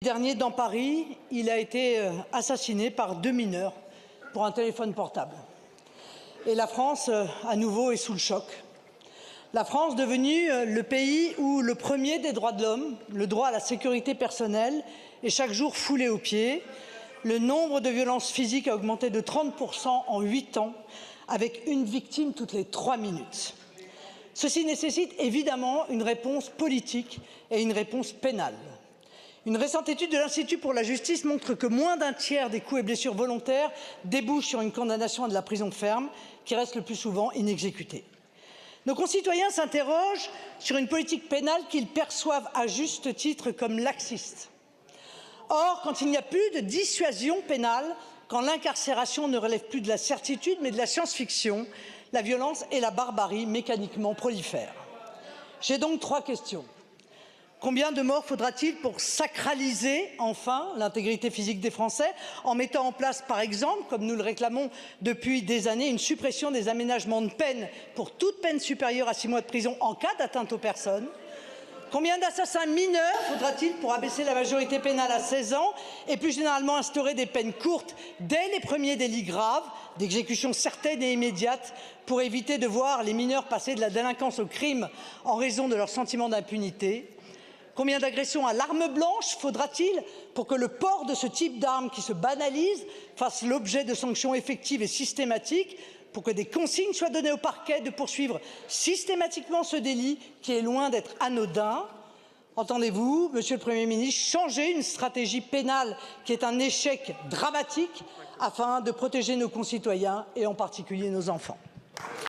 Dernier dans Paris, il a été assassiné par 2 mineurs pour un téléphone portable. Et la France, à nouveau, est sous le choc. La France, devenue le pays où le premier des droits de l'homme, le droit à la sécurité personnelle, est chaque jour foulé aux pieds. Le nombre de violences physiques a augmenté de 30% en 8 ans, avec une victime toutes les 3 minutes. Ceci nécessite évidemment une réponse politique et une réponse pénale. Une récente étude de l'Institut pour la justice montre que moins d'un tiers des coups et blessures volontaires débouchent sur une condamnation à de la prison ferme, qui reste le plus souvent inexécutée. Nos concitoyens s'interrogent sur une politique pénale qu'ils perçoivent à juste titre comme laxiste. Or, quand il n'y a plus de dissuasion pénale, quand l'incarcération ne relève plus de la certitude mais de la science-fiction, la violence et la barbarie mécaniquement prolifèrent. J'ai donc 3 questions. Combien de morts faudra-t-il pour sacraliser enfin l'intégrité physique des Français en mettant en place, par exemple, comme nous le réclamons depuis des années, une suppression des aménagements de peine pour toute peine supérieure à 6 mois de prison en cas d'atteinte aux personnes? Combien d'assassins mineurs faudra-t-il pour abaisser la majorité pénale à 16 ans et plus généralement instaurer des peines courtes dès les premiers délits graves, d'exécution certaine et immédiate, pour éviter de voir les mineurs passer de la délinquance au crime en raison de leur sentiment d'impunité? Combien d'agressions à l'arme blanche faudra-t-il pour que le port de ce type d'arme qui se banalise fasse l'objet de sanctions effectives et systématiques, pour que des consignes soient données au parquet de poursuivre systématiquement ce délit qui est loin d'être anodin? Entendez-vous, Monsieur le Premier ministre, changer une stratégie pénale qui est un échec dramatique afin de protéger nos concitoyens et en particulier nos enfants?